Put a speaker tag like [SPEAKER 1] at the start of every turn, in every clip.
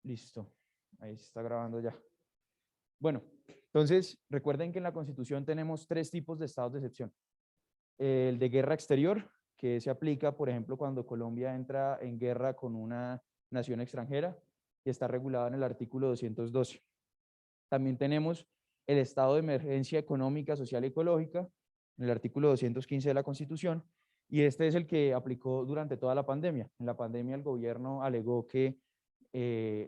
[SPEAKER 1] Listo. Ahí se está grabando ya. Bueno, entonces recuerden que en la Constitución tenemos tres tipos de estados de excepción. El de guerra exterior, que se aplica, por ejemplo, cuando Colombia entra en guerra con una nación extranjera y está regulado en el artículo 212. También tenemos el estado de emergencia económica, social y ecológica, en el artículo 215 de la Constitución, y este es el que aplicó durante toda la pandemia. En la pandemia el gobierno alegó que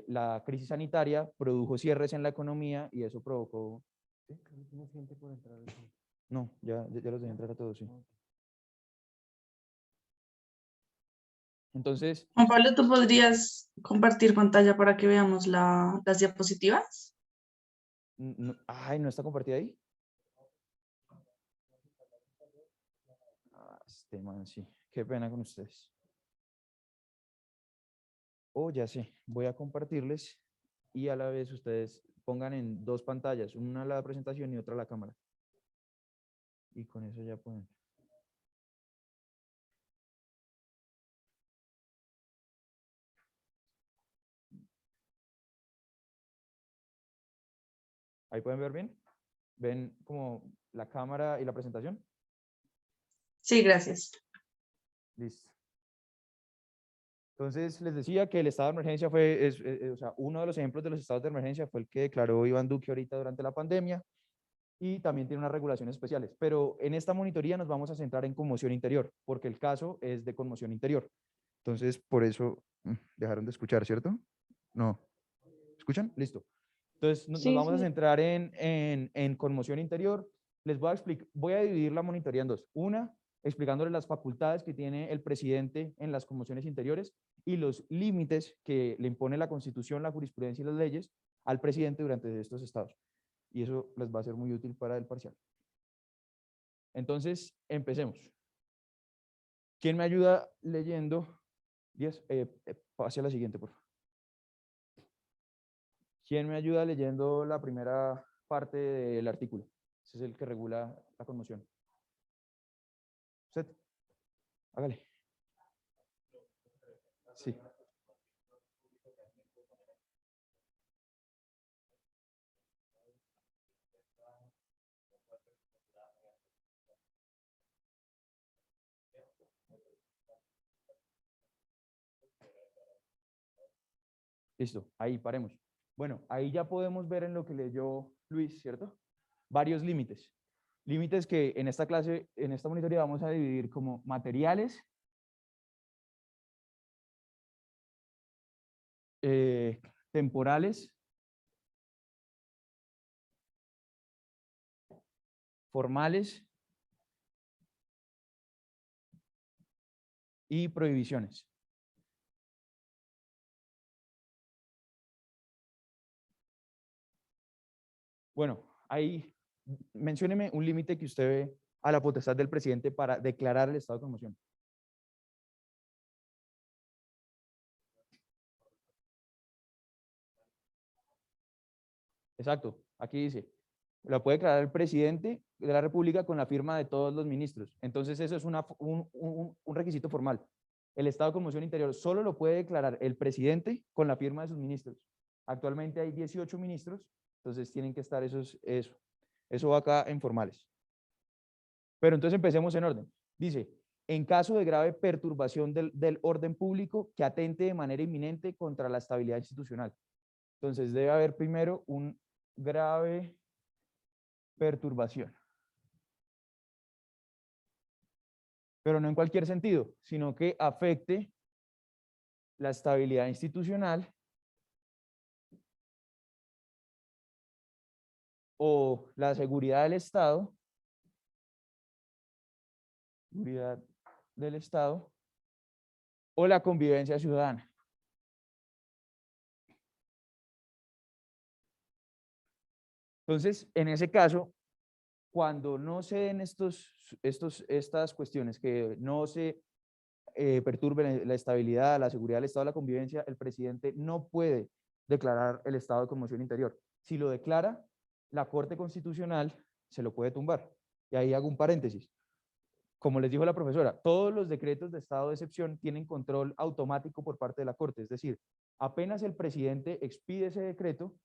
[SPEAKER 1] la crisis sanitaria produjo cierres en la economía y eso provocó... ¿Sí? No, ya los dejé entrar a todos, sí. Entonces,
[SPEAKER 2] Juan Pablo, ¿tú podrías compartir pantalla para que veamos las diapositivas?
[SPEAKER 1] ay, ¿no está compartida ahí? Este man, sí. Qué pena con ustedes. Oh, ya sé. Voy a compartirles y a la vez ustedes pongan en dos pantallas, una la presentación y otra la cámara. Y con eso ya pueden. ¿Ahí pueden ver bien? ¿Ven como la cámara y la presentación?
[SPEAKER 2] Sí, gracias.
[SPEAKER 1] Listo. Entonces, les decía que el estado de emergencia fue, o sea, uno de los ejemplos de los estados de emergencia fue el que declaró Iván Duque ahorita durante la pandemia y también tiene unas regulaciones especiales. Pero en esta monitoría nos vamos a centrar en conmoción interior, porque el caso es de conmoción interior. Entonces, por eso dejaron de escuchar, ¿cierto? No. ¿Escuchan? Listo. Entonces, nos
[SPEAKER 2] Sí,
[SPEAKER 1] vamos a
[SPEAKER 2] sí.
[SPEAKER 1] centrar en conmoción interior. Les voy a explicar, voy a dividir la monitoría en dos. Una, explicándoles las facultades que tiene el presidente en las conmociones interiores y los límites que le impone la Constitución, la jurisprudencia y las leyes al presidente durante estos estados. Y eso les va a ser muy útil para el parcial. Entonces, empecemos. ¿Quién me ayuda leyendo? Pase a la siguiente, por favor. ¿Quién me ayuda leyendo la primera parte del artículo? Ese es el que regula la conmoción. ¿Usted? Hágale. Sí. Listo, ahí paremos. Bueno, ahí ya podemos ver en lo que leyó Luis, ¿cierto? Varios límites. Límites que en esta clase, en esta monitoría vamos a dividir como materiales, temporales, formales y prohibiciones. Bueno, ahí mencióneme un límite que usted ve a la potestad del presidente para declarar el estado de conmoción. Exacto, aquí dice, la puede declarar el presidente de la República con la firma de todos los ministros. Entonces eso es un requisito formal. El estado de conmoción interior solo lo puede declarar el presidente con la firma de sus ministros. Actualmente hay 18 ministros, entonces tienen que estar eso va acá en formales. Pero entonces empecemos en orden. Dice, en caso de grave perturbación del orden público que atente de manera inminente contra la estabilidad institucional. Entonces debe haber primero un grave perturbación. Pero no en cualquier sentido, sino que afecte la estabilidad institucional o la seguridad del Estado, o la convivencia ciudadana. Entonces, en ese caso, cuando no se den estas cuestiones, que no se perturben la estabilidad, la seguridad del Estado, la convivencia, el presidente no puede declarar el estado de conmoción interior. Si lo declara, la Corte Constitucional se lo puede tumbar. Y ahí hago un paréntesis. como les dijo la profesora, todos los decretos de estado de excepción tienen control automático por parte de la Corte. Es decir, apenas el presidente expide ese decreto,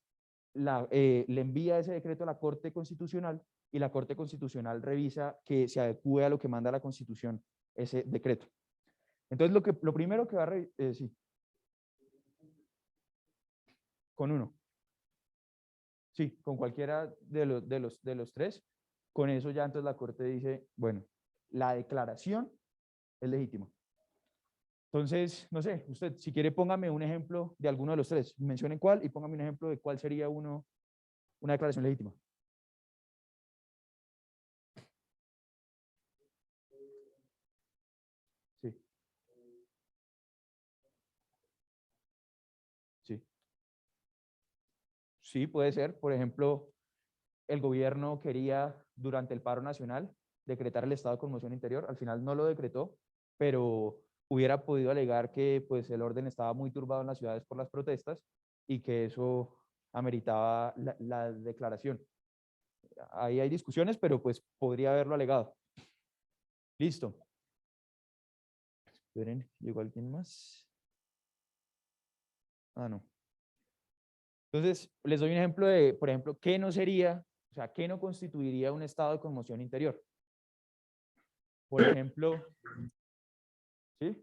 [SPEAKER 1] le envía ese decreto a la Corte Constitucional y la Corte Constitucional revisa que se adecue a lo que manda la Constitución ese decreto. Entonces, lo primero que va a revisar, sí, con uno. Sí, con cualquiera de los tres. Con eso ya entonces la Corte dice, bueno, la declaración es legítima. Entonces, no sé, usted, si quiere, póngame un ejemplo de alguno de los tres. Mencionen cuál y póngame un ejemplo de cuál sería una declaración legítima. Sí, sí. Sí, puede ser. Por ejemplo, el gobierno quería, durante el paro nacional, decretar el estado de conmoción interior. Al final no lo decretó, pero hubiera podido alegar que pues, el orden estaba muy turbado en las ciudades por las protestas y que eso ameritaba la declaración. Ahí hay discusiones, pero pues podría haberlo alegado. Listo. Esperen, ¿llegó alguien más? Ah, no. Entonces, les doy un ejemplo de, por ejemplo, ¿qué no sería, o sea, qué no constituiría un estado de conmoción interior? Por ejemplo, ¿sí?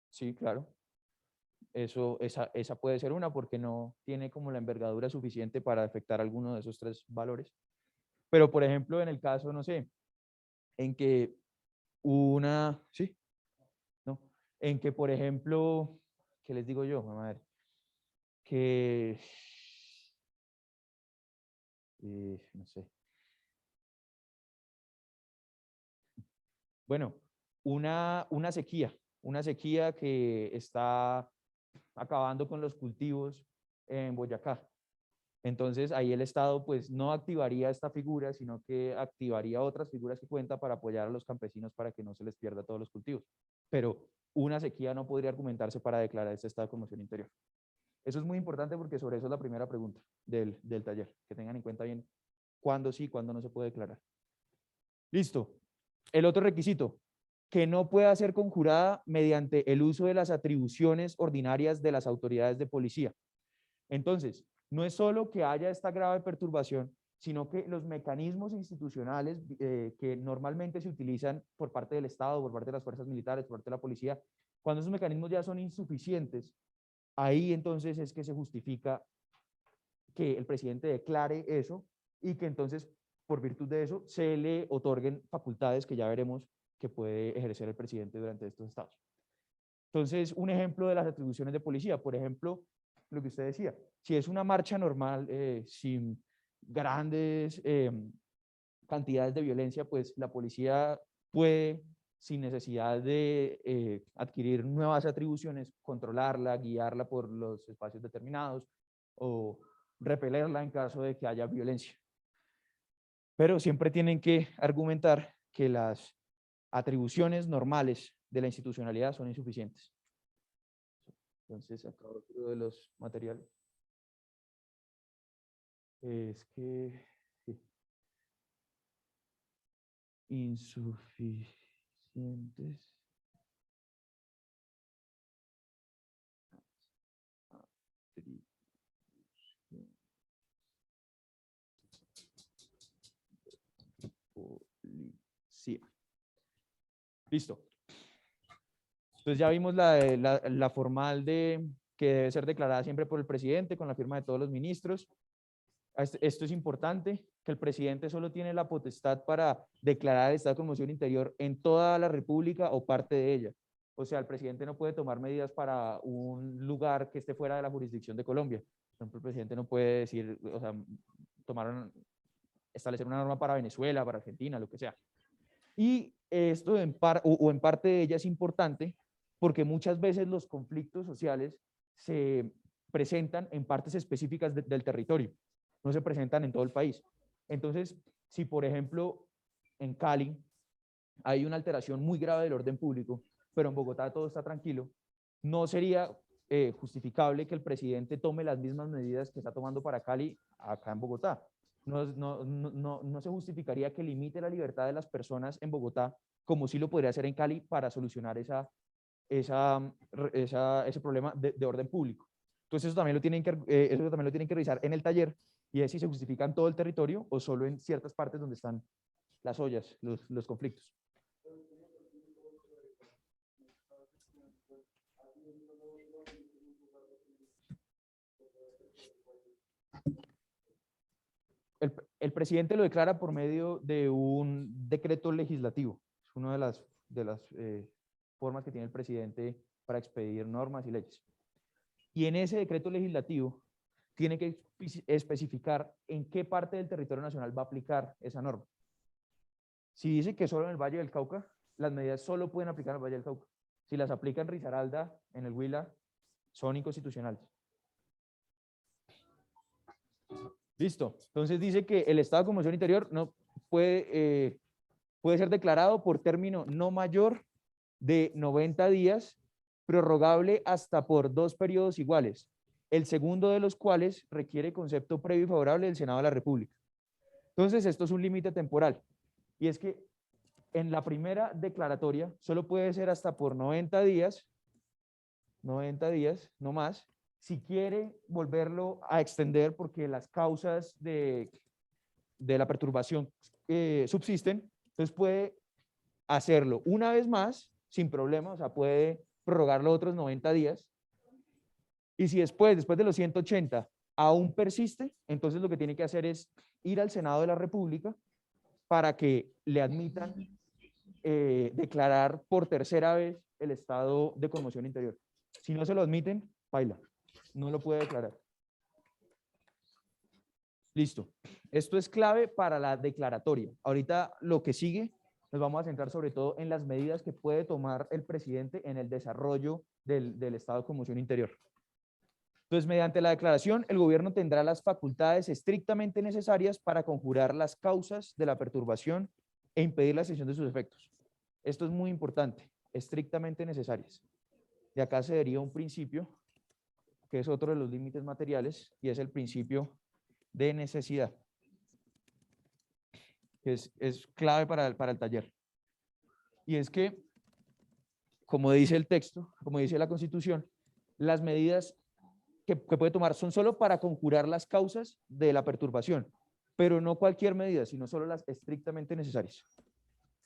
[SPEAKER 1] Sí, claro. Esa puede ser una porque no tiene como la envergadura suficiente para afectar alguno de esos tres valores. Pero, por ejemplo, en el caso, no sé, en que sí, no, en que, por ejemplo, ¿qué les digo yo? Mamá? Que, no sé, bueno, una sequía que está acabando con los cultivos en Boyacá. Entonces ahí el Estado pues no activaría esta figura, sino que activaría otras figuras que cuenta para apoyar a los campesinos para que no se les pierda todos los cultivos. Pero una sequía no podría argumentarse para declarar este estado de conmoción interior. Eso es muy importante porque sobre eso es la primera pregunta del taller, que tengan en cuenta bien cuándo sí, cuándo no se puede declarar. Listo. El otro requisito, que no pueda ser conjurada mediante el uso de las atribuciones ordinarias de las autoridades de policía. Entonces, no es solo que haya esta grave perturbación, sino que los mecanismos institucionales que normalmente se utilizan por parte del Estado, por parte de las fuerzas militares, por parte de la policía, cuando esos mecanismos ya son insuficientes, ahí entonces es que se justifica que el presidente declare eso y que entonces, por virtud de eso, se le otorguen facultades que ya veremos que puede ejercer el presidente durante estos estados. Entonces, un ejemplo de las atribuciones de policía, por ejemplo, lo que usted decía, si es una marcha normal, sin grandes cantidades de violencia, pues la policía puede, sin necesidad de adquirir nuevas atribuciones, controlarla, guiarla por los espacios determinados o repelerla en caso de que haya violencia. Pero siempre tienen que argumentar que las atribuciones normales de la institucionalidad son insuficientes. Entonces, acá otro de los materiales es que sí, insuficientes policía. Listo. Entonces ya vimos la formal que debe ser declarada siempre por el presidente con la firma de todos los ministros. Esto es importante, que el presidente solo tiene la potestad para declarar el estado de conmoción interior en toda la república o parte de ella. O sea, el presidente no puede tomar medidas para un lugar que esté fuera de la jurisdicción de Colombia. Por ejemplo, el presidente no puede decir, o sea, establecer una norma para Venezuela, para Argentina, lo que sea. Y esto en parte de ella es importante porque muchas veces los conflictos sociales se presentan en partes específicas del territorio, no se presentan en todo el país. Entonces, si por ejemplo en Cali hay una alteración muy grave del orden público, pero en Bogotá todo está tranquilo, no sería justificable que el presidente tome las mismas medidas que está tomando para Cali acá en Bogotá. No se justificaría que limite la libertad de las personas en Bogotá como sí lo podría hacer en Cali para solucionar ese problema de orden público. Entonces eso también lo tienen que revisar en el taller y es si se justifica en todo el territorio o solo en ciertas partes donde están las ollas, los conflictos. El presidente lo declara por medio de un decreto legislativo. Es una de las formas que tiene el presidente para expedir normas y leyes. Y en ese decreto legislativo tiene que especificar en qué parte del territorio nacional va a aplicar esa norma. Si dice que solo en el Valle del Cauca, las medidas solo pueden aplicar en el Valle del Cauca. Si las aplica en Risaralda, en el Huila, son inconstitucionales. Listo. Entonces dice que el estado de conmoción interior no puede ser declarado por término no mayor de 90 días, prorrogable hasta por 2 periodos iguales, el segundo de los cuales requiere concepto previo y favorable del Senado de la República. Entonces, esto es un límite temporal, y es que en la primera declaratoria solo puede ser hasta por 90 días, no más. Si quiere volverlo a extender porque las causas de la perturbación subsisten, entonces puede hacerlo una vez más sin problema, o sea, puede prorrogarlo otros 90 días. Y si después de los 180, aún persiste, entonces lo que tiene que hacer es ir al Senado de la República para que le admitan declarar por tercera vez el estado de conmoción interior. Si no se lo admiten, baila, no lo puede declarar. Listo. Esto es clave para la declaratoria. Ahorita lo que sigue, nos vamos a centrar sobre todo en las medidas que puede tomar el presidente en el desarrollo del estado de conmoción interior. Entonces, mediante la declaración, el gobierno tendrá las facultades estrictamente necesarias para conjurar las causas de la perturbación e impedir la extensión de sus efectos. Esto es muy importante, estrictamente necesarias. De acá se deriva un principio, que es otro de los límites materiales, y es el principio de necesidad, que es clave para el taller. Y es que, como dice el texto, como dice la Constitución, las medidas que puede tomar son solo para conjurar las causas de la perturbación, pero no cualquier medida, sino solo las estrictamente necesarias.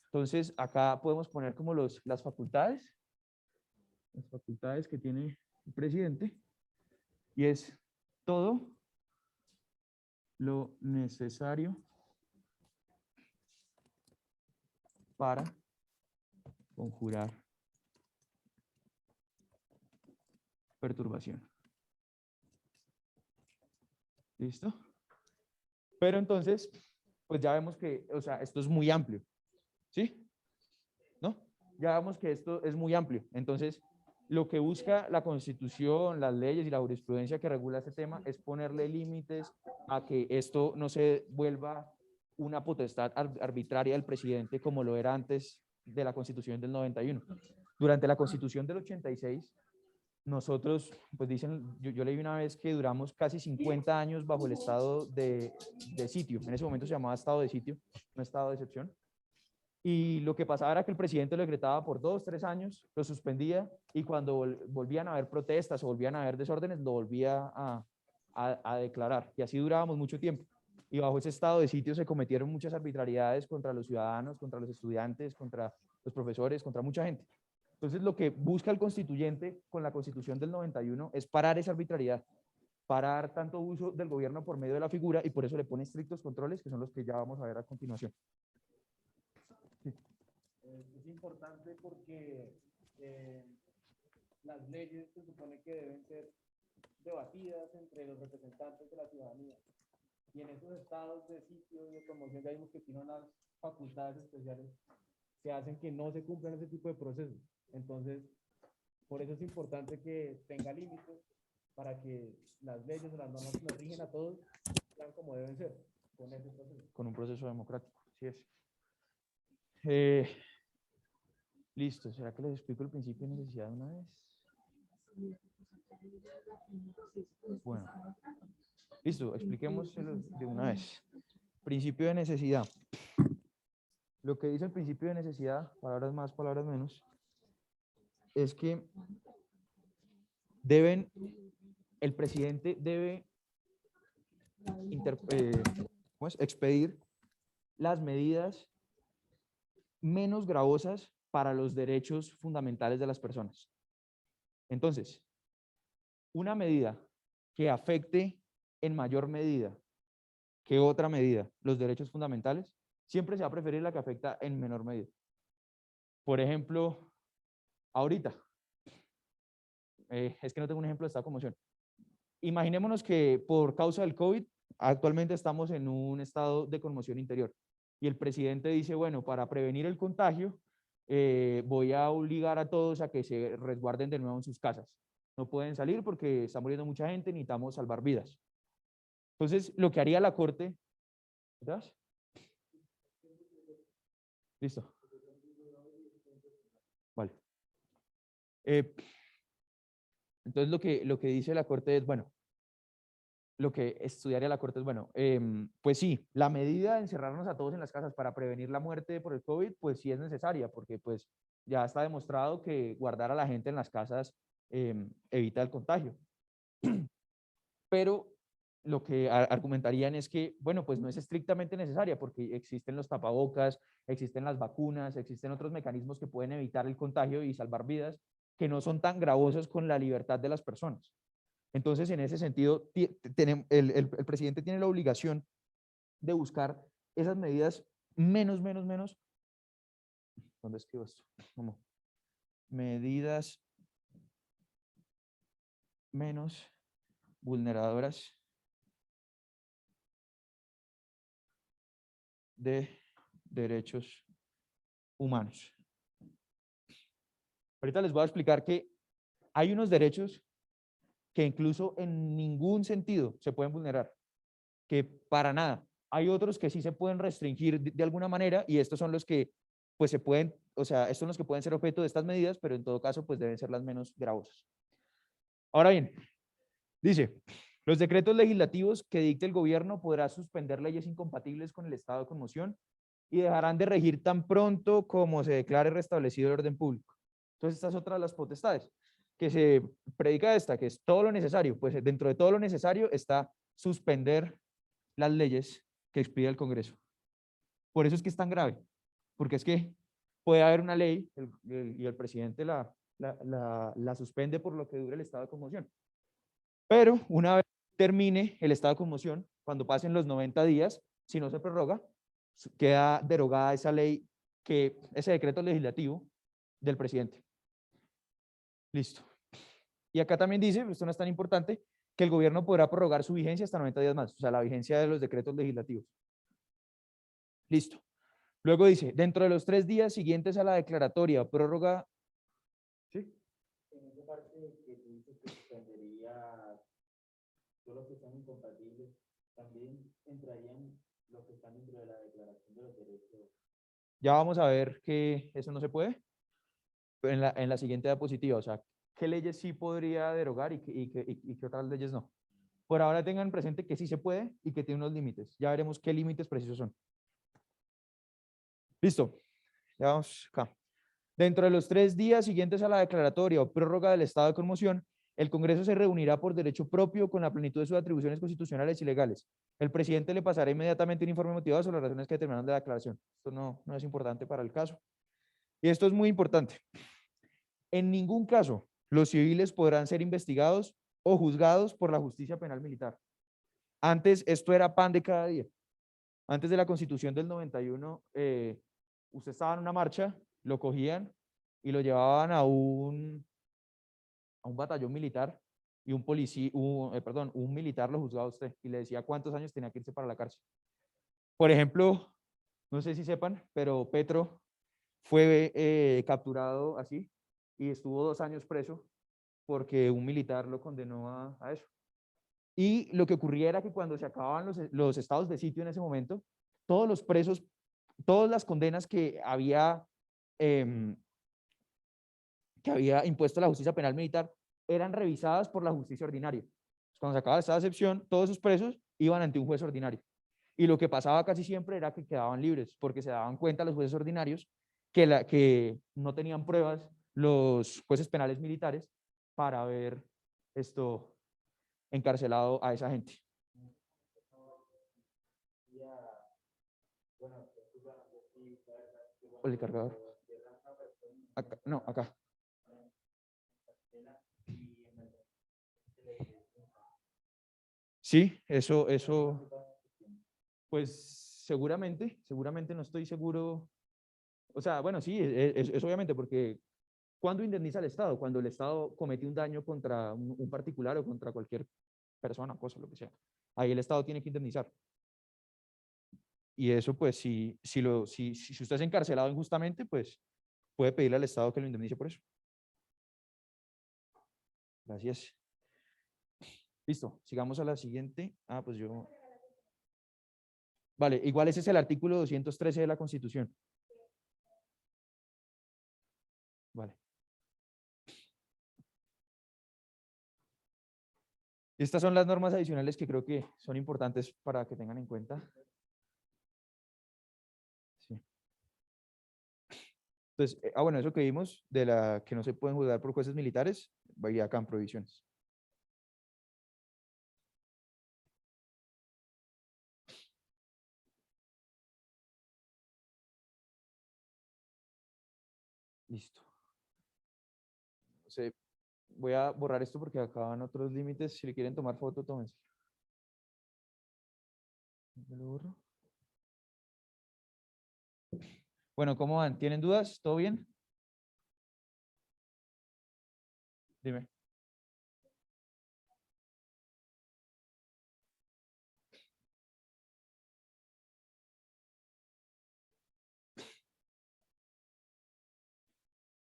[SPEAKER 1] Entonces, acá podemos poner como las facultades que tiene el presidente, y es todo lo necesario para conjurar perturbación. ¿Listo? Pero entonces, pues ya vemos que, o sea, esto es muy amplio. ¿Sí? ¿No? Ya vemos que esto es muy amplio. Entonces, lo que busca la Constitución, las leyes y la jurisprudencia que regula este tema es ponerle límites a que esto no se vuelva una potestad arbitraria del presidente como lo era antes de la Constitución del 91. Durante la Constitución del 86, nosotros, pues dicen, yo leí una vez que duramos casi 50 años bajo el estado de sitio. En ese momento se llamaba estado de sitio, no estado de excepción. Y lo que pasaba era que el presidente lo decretaba por 2, 3 años, lo suspendía, y cuando volvían a haber protestas o volvían a haber desórdenes, lo volvía a declarar. Y así durábamos mucho tiempo. Y bajo ese estado de sitio se cometieron muchas arbitrariedades contra los ciudadanos, contra los estudiantes, contra los profesores, contra mucha gente. Entonces, lo que busca el constituyente con la Constitución del 91 es parar esa arbitrariedad, parar tanto uso del gobierno por medio de la figura, y por eso le pone estrictos controles, que son los que ya vamos a ver a continuación.
[SPEAKER 3] Es importante porque las leyes se supone que deben ser debatidas entre los representantes de la ciudadanía. Y en esos estados de sitio y de promoción ya vimos que tienen unas facultades especiales que hacen que no se cumplan ese tipo de procesos. Entonces, por eso es importante que tenga límites para que las leyes o las normas que nos rigen a todos sean como deben ser, con ese proceso.
[SPEAKER 1] Con un proceso democrático, así es. Listo, ¿será que les explico el principio de necesidad de una vez? Bueno, listo, expliquemos de una vez. Principio de necesidad. Lo que dice el principio de necesidad, palabras más, palabras menos, es que el presidente debe ¿cómo es? Expedir las medidas menos gravosas para los derechos fundamentales de las personas. Entonces, una medida que afecte en mayor medida que otra medida los derechos fundamentales, siempre se va a preferir la que afecta en menor medida. Por ejemplo, ahorita, es que no tengo un ejemplo de estado de conmoción. Imaginémonos que por causa del COVID, actualmente estamos en un estado de conmoción interior y el presidente dice, bueno, para prevenir el contagio, voy a obligar a todos a que se resguarden de nuevo en sus casas. No pueden salir porque está muriendo mucha gente, necesitamos salvar vidas. Entonces, lo que haría la Corte, ¿verdad? Listo. Vale. Entonces, lo que dice la Corte es, bueno, lo que estudiaría la Corte es, bueno, pues sí, la medida de encerrarnos a todos en las casas para prevenir la muerte por el COVID, pues sí es necesaria, porque pues ya está demostrado que guardar a la gente en las casas evita el contagio. Pero lo que argumentarían es que, bueno, pues no es estrictamente necesaria, porque existen los tapabocas, existen las vacunas, existen otros mecanismos que pueden evitar el contagio y salvar vidas, que no son tan gravosos con la libertad de las personas. Entonces, en ese sentido, el presidente tiene la obligación de buscar esas medidas menos, ¿dónde escribo esto? ¿Cómo? Medidas menos vulneradoras de derechos humanos. Ahorita les voy a explicar que hay unos derechos que incluso en ningún sentido se pueden vulnerar, que para nada. Hay otros que sí se pueden restringir de alguna manera y estos son los que pues se pueden, o sea, estos son los que pueden ser objeto de estas medidas, pero en todo caso pues deben ser las menos gravosas. Ahora bien, dice, los decretos legislativos que dicte el gobierno podrá suspender leyes incompatibles con el estado de conmoción y dejarán de regir tan pronto como se declare restablecido el orden público. Entonces, esta es otra de las potestades que se predica esta, que es todo lo necesario. Pues dentro de todo lo necesario está suspender las leyes que expide el Congreso. Por eso es que es tan grave, porque es que puede haber una ley y el presidente la suspende por lo que dure el estado de conmoción. Pero una vez termine el estado de conmoción, cuando pasen los 90 días, si no se prorroga, queda derogada esa ley, ese decreto legislativo del presidente. Listo. Y acá también dice, esto no es tan importante, que el gobierno podrá prorrogar su vigencia hasta 90 días más, o sea, la vigencia de los decretos legislativos. Listo. Luego dice, dentro de los 3 días siguientes a la declaratoria o prórroga. ¿Sí?
[SPEAKER 4] En esa parte que tú dices que suspendería todos los que están incompatibles, también entrarían los que están dentro de la Declaración de los Derechos.
[SPEAKER 1] Ya vamos a ver que eso no se puede en la siguiente diapositiva, o sea, qué leyes sí podría derogar y qué otras leyes no. Por ahora tengan presente que sí se puede y que tiene unos límites. Ya veremos qué límites precisos son. Listo. Ya vamos acá. Dentro de los 3 días siguientes a la declaratoria o prórroga del estado de conmoción, el Congreso se reunirá por derecho propio con la plenitud de sus atribuciones constitucionales y legales. El presidente le pasará inmediatamente un informe motivado sobre las razones que determinaron de la declaración. Esto no es importante para el caso. Y esto es muy importante. En ningún caso los civiles podrán ser investigados o juzgados por la justicia penal militar. Antes esto era pan de cada día. Antes de la Constitución del 91, usted estaba en una marcha, lo cogían y lo llevaban a un batallón militar y un policía, un militar lo juzgaba a usted y le decía cuántos años tenía que irse para la cárcel. Por ejemplo, no sé si sepan, pero Petro fue capturado así y estuvo 2 años preso porque un militar lo condenó a eso. Y lo que ocurría era que cuando se acababan los estados de sitio en ese momento, todos los presos, todas las condenas em, que había impuesto la justicia penal militar eran revisadas por la justicia ordinaria. Cuando se acababa esta excepción, todos esos presos iban ante un juez ordinario. Y lo que pasaba casi siempre era que quedaban libres, porque se daban cuenta los jueces ordinarios que no tenían pruebas los jueces penales militares para haber encarcelado a esa gente. O el cargador. Acá, no, acá. Sí, eso, pues seguramente no estoy seguro. O sea, bueno, sí, es obviamente porque ¿cuándo indemniza el Estado? Cuando el Estado comete un daño contra un particular o contra cualquier persona, cosa, lo que sea. Ahí el Estado tiene que indemnizar. Y eso, pues, si usted es encarcelado injustamente, pues, puede pedirle al Estado que lo indemnice por eso. Gracias. Listo, sigamos a la siguiente. Pues yo... Vale, igual ese es el artículo 213 de la Constitución. Vale. Estas son las normas adicionales que creo que son importantes para que tengan en cuenta. Sí. Entonces, bueno, eso que vimos de la que no se pueden juzgar por jueces militares, va a ir acá en prohibiciones. Listo. Voy a borrar esto porque acaban otros límites. Si le quieren tomar foto, tómense. ¿Lo borro? Bueno, ¿cómo van? ¿Tienen dudas? ¿Todo bien? Dime.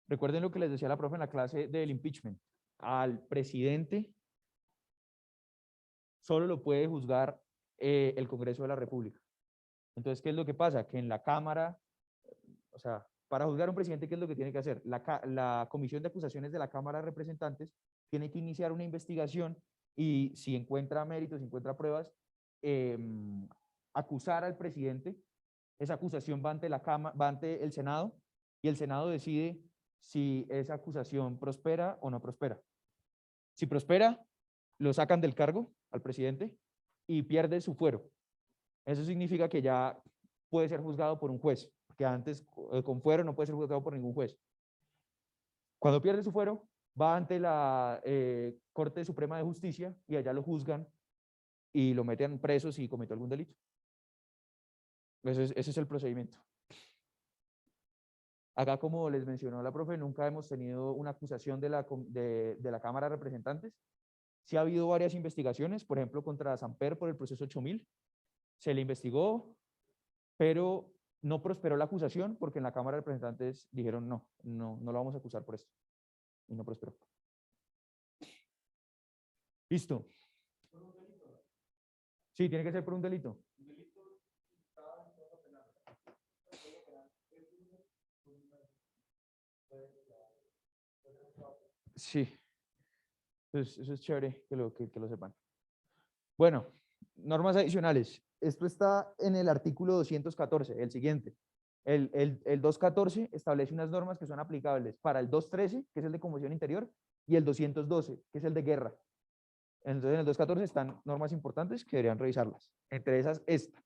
[SPEAKER 1] Recuerden lo que les decía la profe en la clase del impeachment. Al presidente solo lo puede juzgar el Congreso de la República. Entonces, ¿qué es lo que pasa? Que en la Cámara, o sea, para juzgar a un presidente, ¿qué es lo que tiene que hacer? La Comisión de Acusaciones de la Cámara de Representantes tiene que iniciar una investigación y si encuentra méritos, si encuentra pruebas, acusar al presidente. Esa acusación va ante va ante el Senado y el Senado decide si esa acusación prospera o no prospera. Si prospera, lo sacan del cargo al presidente y pierde su fuero. Eso significa que ya puede ser juzgado por un juez, que antes con fuero no puede ser juzgado por ningún juez. Cuando pierde su fuero, va ante la Corte Suprema de Justicia y allá lo juzgan y lo meten preso si cometió algún delito. Ese es el procedimiento. Acá, como les mencionó la profe, nunca hemos tenido una acusación de la Cámara de Representantes. Sí ha habido varias investigaciones, por ejemplo, contra Samper por el proceso 8000. Se le investigó, pero no prosperó la acusación porque en la Cámara de Representantes dijeron no lo vamos a acusar por esto. Y no prosperó. Listo. Sí, tiene que ser por un delito. Sí. Entonces, eso es chévere que lo sepan. Bueno, normas adicionales. Esto está en el artículo 214, el siguiente. El 214 establece unas normas que son aplicables para el 213, que es el de conmoción interior, y el 212, que es el de guerra. Entonces, en el 214 están normas importantes que deberían revisarlas. Entre esas, esta.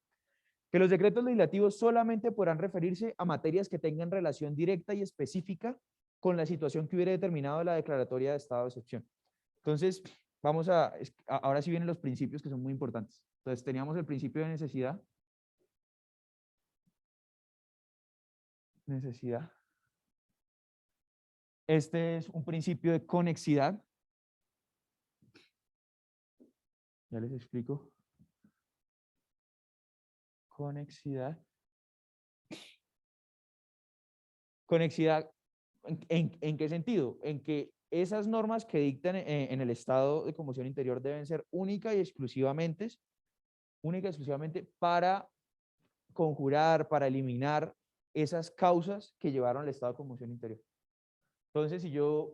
[SPEAKER 1] Que los decretos legislativos solamente podrán referirse a materias que tengan relación directa y específica con la situación que hubiera determinado la declaratoria de estado de excepción. Entonces, ahora sí vienen los principios que son muy importantes. Entonces, teníamos el principio de necesidad. Este es un principio de conexidad. Ya les explico. Conexidad. Conexidad, ¿en qué sentido? En que esas normas que dictan en el estado de conmoción interior deben ser única y exclusivamente para conjurar, para eliminar esas causas que llevaron al estado de conmoción interior. Entonces, si yo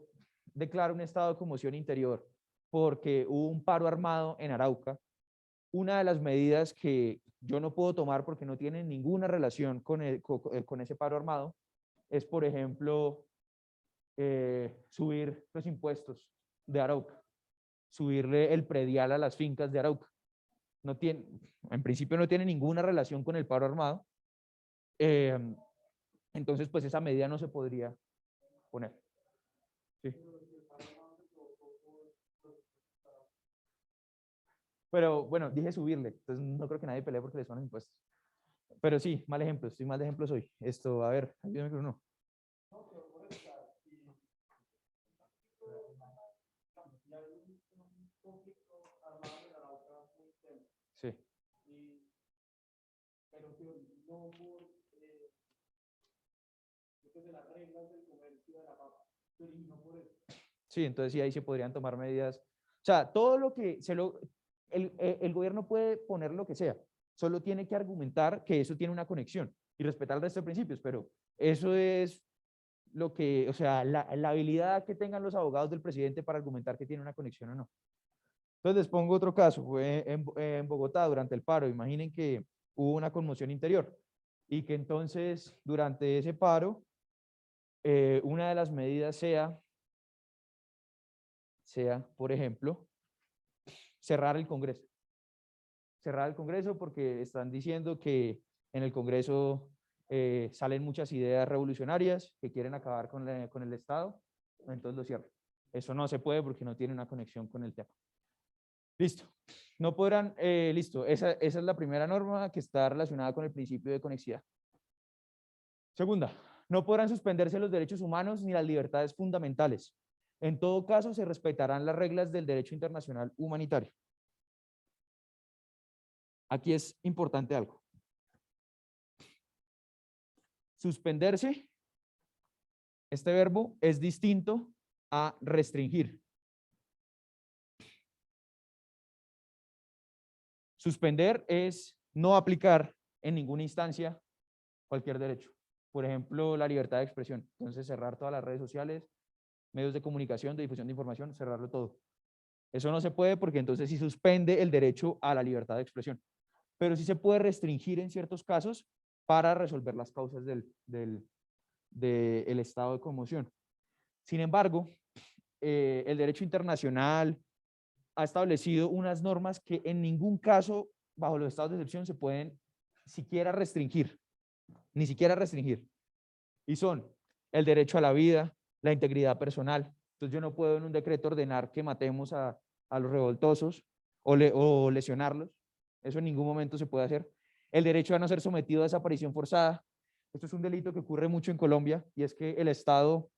[SPEAKER 1] declaro un estado de conmoción interior porque hubo un paro armado en Arauca, una de las medidas que yo no puedo tomar porque no tienen ninguna relación con ese paro armado es, por ejemplo, subir los impuestos de Arauca, subirle el predial a las fincas de Arauca. No tiene, en principio no tiene ninguna relación con el paro armado. Entonces, pues esa medida no se podría poner. Sí. Pero bueno, dije subirle, entonces no creo que nadie pelee porque le suenan impuestos. Pero sí, mal ejemplo, estoy mal de ejemplos hoy. Esto, a ver, ayúdame con uno. Sí.
[SPEAKER 3] Pero que no por de las reglas del comercio de la papa, pero no por eso.
[SPEAKER 1] Sí, entonces sí, ahí se podrían tomar medidas. O sea, todo lo que el gobierno puede poner lo que sea, solo tiene que argumentar que eso tiene una conexión y respetar el resto de principios, pero eso es lo que, o sea, la habilidad que tengan los abogados del presidente para argumentar que tiene una conexión o no. Entonces les pongo otro caso, fue en Bogotá durante el paro, imaginen que hubo una conmoción interior y que entonces durante ese paro una de las medidas sea, por ejemplo, cerrar el Congreso. Cerrar el Congreso porque están diciendo que en el Congreso salen muchas ideas revolucionarias que quieren acabar con el Estado, entonces lo cierran. Eso no se puede porque no tiene una conexión con el tema. Listo. No podrán, listo, esa es la primera norma que está relacionada con el principio de conexidad. Segunda, no podrán suspenderse los derechos humanos ni las libertades fundamentales. En todo caso, se respetarán las reglas del derecho internacional humanitario. Aquí es importante algo. Suspenderse, este verbo es distinto a restringir. Suspender es no aplicar en ninguna instancia cualquier derecho. Por ejemplo, la libertad de expresión. Entonces, cerrar todas las redes sociales, medios de comunicación, de difusión de información, cerrarlo todo. Eso no se puede porque entonces sí suspende el derecho a la libertad de expresión. Pero sí se puede restringir en ciertos casos para resolver las causas del estado de conmoción. Sin embargo, el derecho internacional ha establecido unas normas que en ningún caso, bajo los estados de excepción, se pueden siquiera restringir, ni siquiera restringir. Y son el derecho a la vida, la integridad personal. Entonces yo no puedo en un decreto ordenar que matemos a los revoltosos o lesionarlos. Eso en ningún momento se puede hacer. El derecho a no ser sometido a desaparición forzada. Esto es un delito que ocurre mucho en Colombia y es que el Estado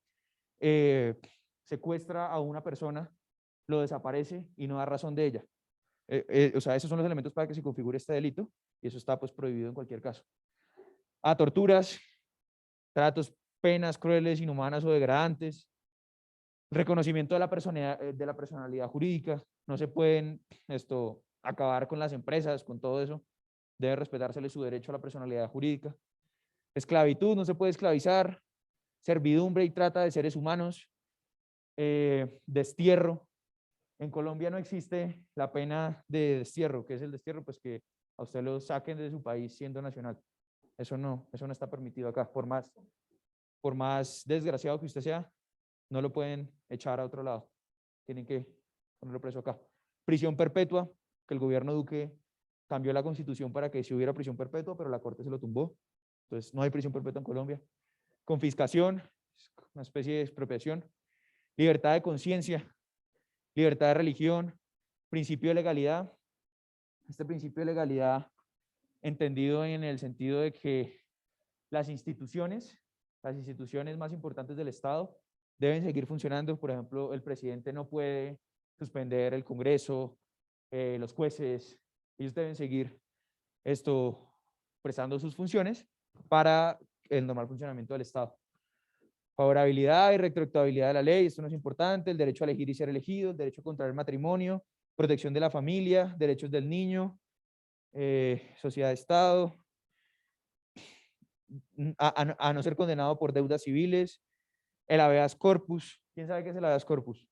[SPEAKER 1] secuestra a una persona, lo desaparece y no da razón de ella. O sea, esos son los elementos para que se configure este delito y eso está pues prohibido en cualquier caso. A torturas, tratos, penas crueles, inhumanas o degradantes, reconocimiento de la personalidad jurídica, no se pueden acabar con las empresas, con todo eso, debe respetársele su derecho a la personalidad jurídica. Esclavitud, no se puede esclavizar, servidumbre y trata de seres humanos, destierro. En Colombia no existe la pena de destierro. ¿Qué es el destierro? Pues que a usted lo saquen de su país siendo nacional. Eso no está permitido acá. Por más desgraciado que usted sea, no lo pueden echar a otro lado. Tienen que ponerlo preso acá. Prisión perpetua, que el gobierno Duque cambió la constitución para que si hubiera prisión perpetua, pero la corte se lo tumbó. Entonces no hay prisión perpetua en Colombia. Confiscación, una especie de expropiación. Libertad de conciencia, libertad de religión, principio de legalidad. Este principio de legalidad entendido en el sentido de que las instituciones más importantes del Estado deben seguir funcionando. Por ejemplo, el presidente no puede suspender el Congreso, los jueces, ellos deben seguir prestando sus funciones para el normal funcionamiento del Estado. Favorabilidad y retroactividad de la ley, esto no es importante, el derecho a elegir y ser elegido, el derecho a contraer matrimonio, protección de la familia, derechos del niño, sociedad-estado, a no ser condenado por deudas civiles, el habeas corpus. ¿Quién sabe qué es el habeas corpus?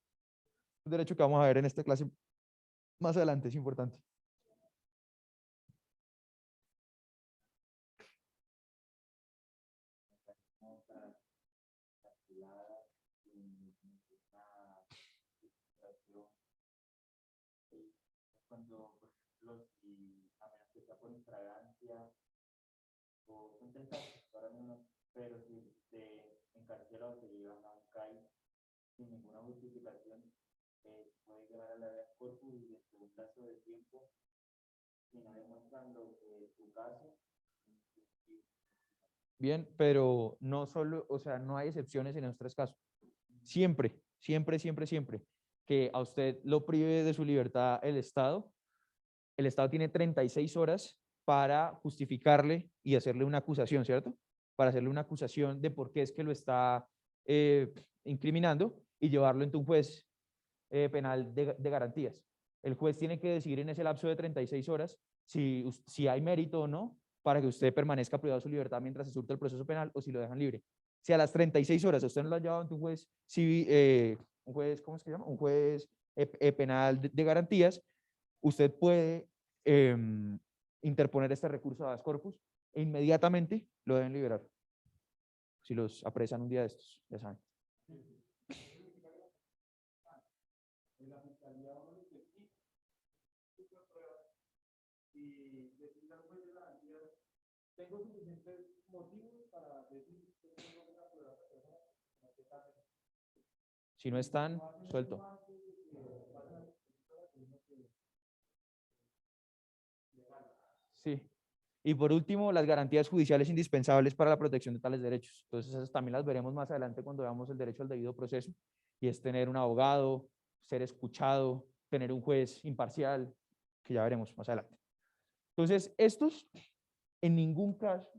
[SPEAKER 1] Un derecho que vamos a ver en esta clase más adelante, es importante.
[SPEAKER 4] Cuando, por ejemplo, si a menos que sea por infragancia o son tres casos, ahora mismo, pero si se encarcela o se llevan a un CAI sin ninguna justificación, puede llevar a la habeas corpus y dentro de un plazo de tiempo, si no demuestran su caso.
[SPEAKER 1] Bien, pero no solo, o sea, no hay excepciones en los tres casos. Siempre, siempre, siempre, siempre que a usted lo prive de su libertad el Estado tiene 36 horas para justificarle y hacerle una acusación, ¿cierto? Para hacerle una acusación de por qué es que lo está incriminando y llevarlo ante un juez penal de garantías. El juez tiene que decidir en ese lapso de 36 horas si hay mérito o no para que usted permanezca privado de su libertad mientras se surte el proceso penal o si lo dejan libre. Si a las 36 horas usted no lo ha llevado ante un juez, un juez, ¿cómo se llama? Un juez penal de garantías, usted puede interponer este recurso a habeas corpus e inmediatamente lo deben liberar. Si los apresan un día de estos, ya saben.
[SPEAKER 3] La fiscalía uno le dice, sí, pruebas y decir al juez de garantía, tengo suficientes motivos para decir que tengo una prueba de persona.
[SPEAKER 1] Si no están, suelto. Sí. Y por último, las garantías judiciales indispensables para la protección de tales derechos. Entonces, esas también las veremos más adelante cuando veamos el derecho al debido proceso, y es tener un abogado, ser escuchado, tener un juez imparcial, que ya veremos más adelante. Entonces, estos en ningún caso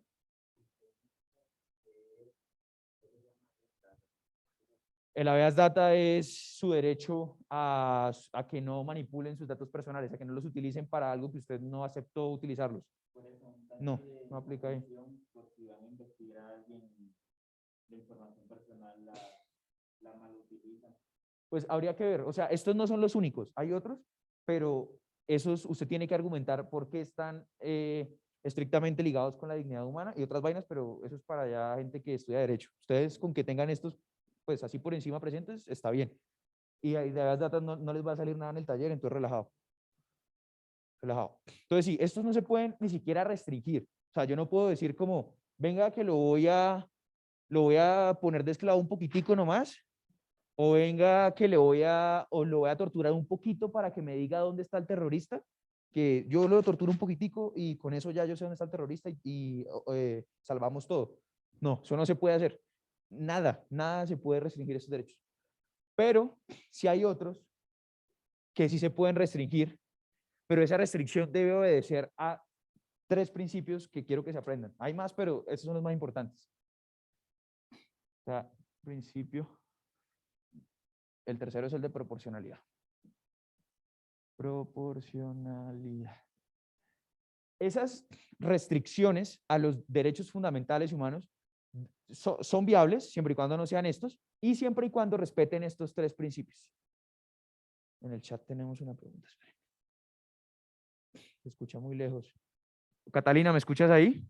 [SPEAKER 1] el habeas data es su derecho a que no manipulen sus datos personales, a que no los utilicen para algo que usted no aceptó utilizarlos. No, no aplica ahí.
[SPEAKER 4] Por si van a investigar a alguien, la información personal la malutilizan.
[SPEAKER 1] Pues habría que ver, o sea, estos no son los únicos, hay otros, pero esos usted tiene que argumentar por qué están estrictamente ligados con la dignidad humana y otras vainas, pero eso es para ya gente que estudia derecho. Ustedes con que tengan estos, pues así por encima presentes, está bien. Y ahí de las datas no les va a salir nada en el taller, entonces relajado. Relajado. Entonces sí, estos no se pueden ni siquiera restringir. O sea, yo no puedo decir como, venga que lo voy a poner de esclavo un poquitico nomás, o venga que lo voy a torturar un poquito para que me diga dónde está el terrorista, que yo lo torturo un poquitico y con eso ya yo sé dónde está el terrorista y salvamos todo. No, eso no se puede hacer. Nada se puede restringir esos derechos. Pero si hay otros que sí se pueden restringir, pero esa restricción debe obedecer a 3 principios que quiero que se aprendan. Hay más, pero estos son los más importantes. O sea, principio. El tercero es el de proporcionalidad. Proporcionalidad. Esas restricciones a los derechos fundamentales humanos son viables siempre y cuando no sean estos y siempre y cuando respeten estos 3 principios. En el chat tenemos una pregunta. Se escucha muy lejos. Catalina, ¿me escuchas ahí?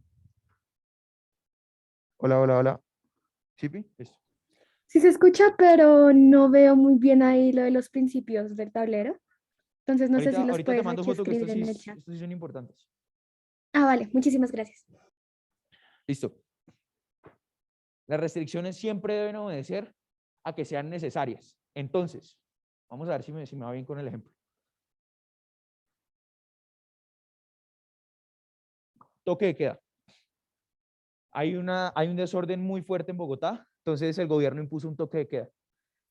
[SPEAKER 1] Hola, hola, hola. ¿Sipi? Listo.
[SPEAKER 5] Sí se escucha, pero no veo muy bien ahí lo de los principios del tablero. Entonces no sé si los
[SPEAKER 1] Ahorita te
[SPEAKER 5] puedes
[SPEAKER 1] mando
[SPEAKER 5] aquí
[SPEAKER 1] foto que
[SPEAKER 5] escribir en el chat.
[SPEAKER 1] estos sí son importantes.
[SPEAKER 5] Ah, vale, muchísimas gracias.
[SPEAKER 1] Listo. Las restricciones siempre deben obedecer a que sean necesarias. Entonces, vamos a ver si me va bien con el ejemplo. Toque de queda. Hay un desorden muy fuerte en Bogotá, entonces el gobierno impuso un toque de queda.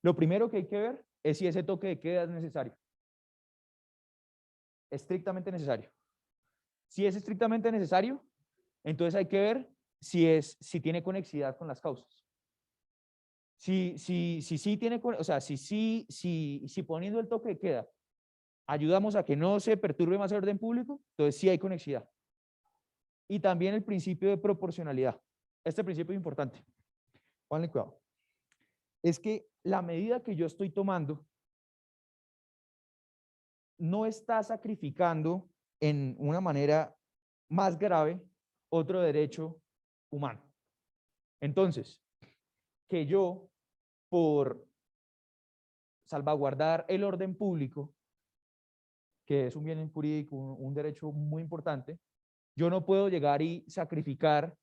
[SPEAKER 1] Lo primero que hay que ver es si ese toque de queda es necesario. Estrictamente necesario. Si es estrictamente necesario, entonces hay que ver si tiene conexidad con las causas. Si tiene, o sea, si poniendo el toque de queda ayudamos a que no se perturbe más el orden público, entonces sí hay conexidad. Y también el principio de proporcionalidad. Este principio es importante. Pónganle cuidado. Es que la medida que yo estoy tomando no está sacrificando en una manera más grave otro derecho humano. Entonces, que yo, por salvaguardar el orden público, que es un bien jurídico, un derecho muy importante, yo no puedo llegar y sacrificar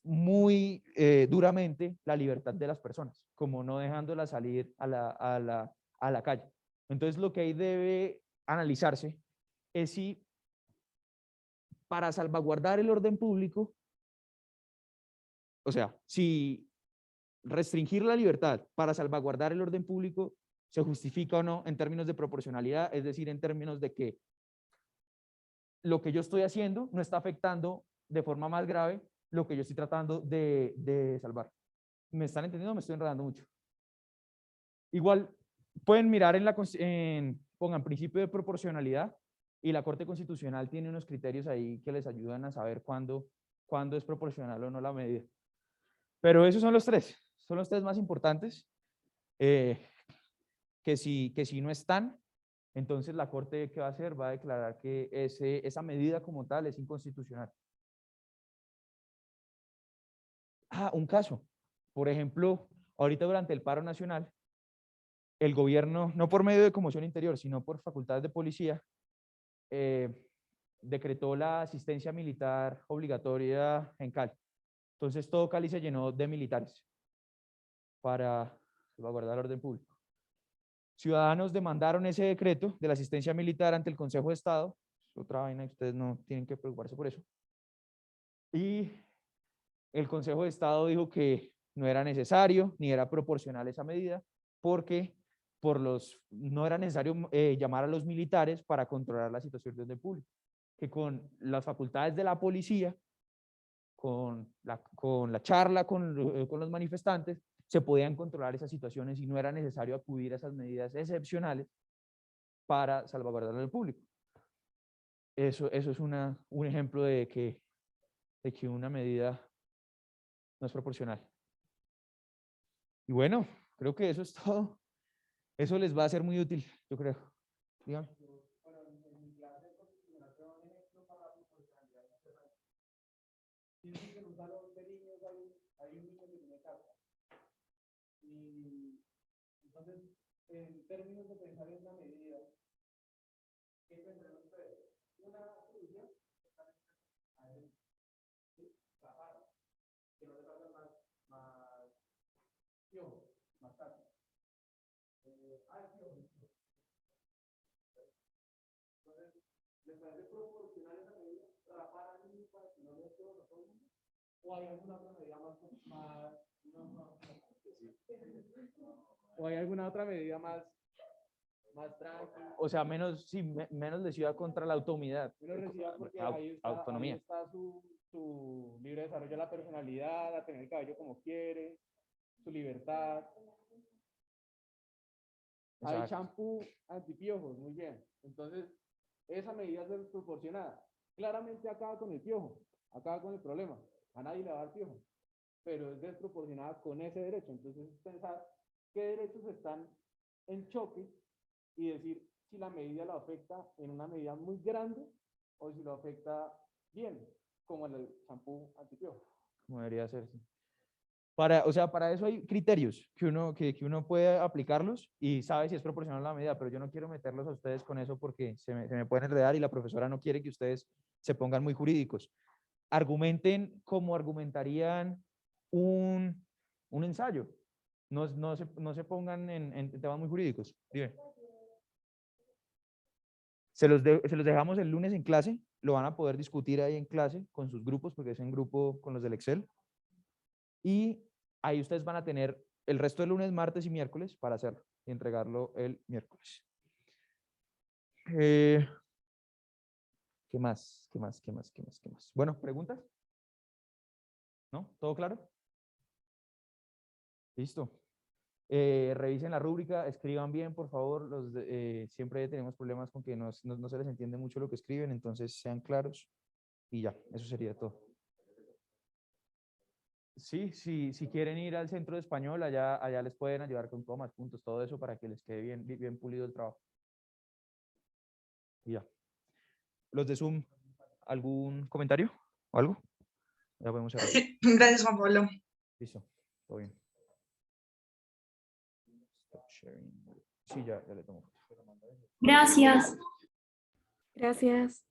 [SPEAKER 1] muy duramente la libertad de las personas, como no dejándolas salir a la calle. Entonces, lo que ahí debe analizarse es si para salvaguardar el orden público, o sea, si restringir la libertad para salvaguardar el orden público se justifica o no en términos de proporcionalidad, es decir, en términos de que lo que yo estoy haciendo no está afectando de forma más grave lo que yo estoy tratando de salvar. ¿Me están entendiendo? Me estoy enredando mucho. Igual, pueden mirar pongan principio de proporcionalidad y la Corte Constitucional tiene unos criterios ahí que les ayudan a saber cuándo es proporcional o no la medida. Pero esos son los tres más importantes, que si no están, entonces la Corte, ¿qué va a hacer? Va a declarar que esa medida como tal es inconstitucional. Un caso. Por ejemplo, ahorita durante el paro nacional, el gobierno, no por medio de conmoción interior, sino por facultades de policía, decretó la asistencia militar obligatoria en Cali. Entonces todo Cali se llenó de militares para salvaguardar el orden público. Ciudadanos demandaron ese decreto de la asistencia militar ante el Consejo de Estado. Es otra vaina, ustedes no tienen que preocuparse por eso. Y el Consejo de Estado dijo que no era necesario ni era proporcional esa medida porque no era necesario llamar a los militares para controlar la situación de orden público, que con las facultades de la policía, con la charla con los manifestantes, se podían controlar esas situaciones y no era necesario acudir a esas medidas excepcionales para salvaguardar al público. Eso es un ejemplo de que una medida no es proporcional. Y bueno, creo que eso es todo. Eso les va a ser muy útil, yo creo. Dígame.
[SPEAKER 3] Bueno, en mi clase de constitucional tengo un ejemplo para la proporcionalidad de este rango. Dice que en un salón de niños hay un niño que tiene casa. Y entonces, en términos de pensar en una medida, ¿qué pensaron ustedes? Una solución a él, ¿sí? Tapar, que no le pasa más piojo, más tarde. Entonces, ¿les parece proporcional esa medida? ¿Rapar al niño para que no le piojo a todo el mundo? ¿O hay alguna otra medida ¿O hay alguna otra medida más tranquila?
[SPEAKER 1] O sea, menos lesiva contra la autonomía.
[SPEAKER 3] Menos lesiva porque ahí está su libre desarrollo de la personalidad, a tener el cabello como quiere, su libertad. Hay
[SPEAKER 1] Exacto.
[SPEAKER 3] champú antipiojos, muy bien. Entonces, esa medida es desproporcionada. Claramente acaba con el piojo, acaba con el problema. A nadie le va a dar piojo, pero es desproporcionada con ese derecho. Entonces, pensar qué derechos están en choque y decir si la medida lo afecta en una medida muy grande o si lo afecta bien, como el champú antipiojo.
[SPEAKER 1] Como debería ser. Sí. O sea, para eso hay criterios que uno puede aplicarlos y sabe si es proporcional la medida, pero yo no quiero meterlos a ustedes con eso porque se me pueden enredar y la profesora no quiere que ustedes se pongan muy jurídicos. Argumenten como argumentarían un ensayo. No se pongan en temas muy jurídicos. Dime. Se los dejamos el lunes en clase, lo van a poder discutir ahí en clase con sus grupos, porque es en grupo con los del Excel. Y ahí ustedes van a tener el resto de lunes, martes y miércoles para hacerlo y entregarlo el miércoles. ¿Qué más? Bueno, ¿preguntas? ¿No? ¿Todo claro? Listo. Revisen la rúbrica, escriban bien, por favor. Siempre tenemos problemas con que no se les entiende mucho lo que escriben, entonces sean claros y ya, eso sería todo. Sí, si quieren ir al centro de español, allá les pueden ayudar con comas, puntos, todo eso para que les quede bien pulido el trabajo. Y ya. Los de Zoom, ¿algún comentario o algo? Ya podemos cerrar.
[SPEAKER 2] Gracias, Juan Pablo.
[SPEAKER 1] Listo, todo bien. Stop sharing. Sí, ya le tomo.
[SPEAKER 6] Gracias.
[SPEAKER 5] Gracias.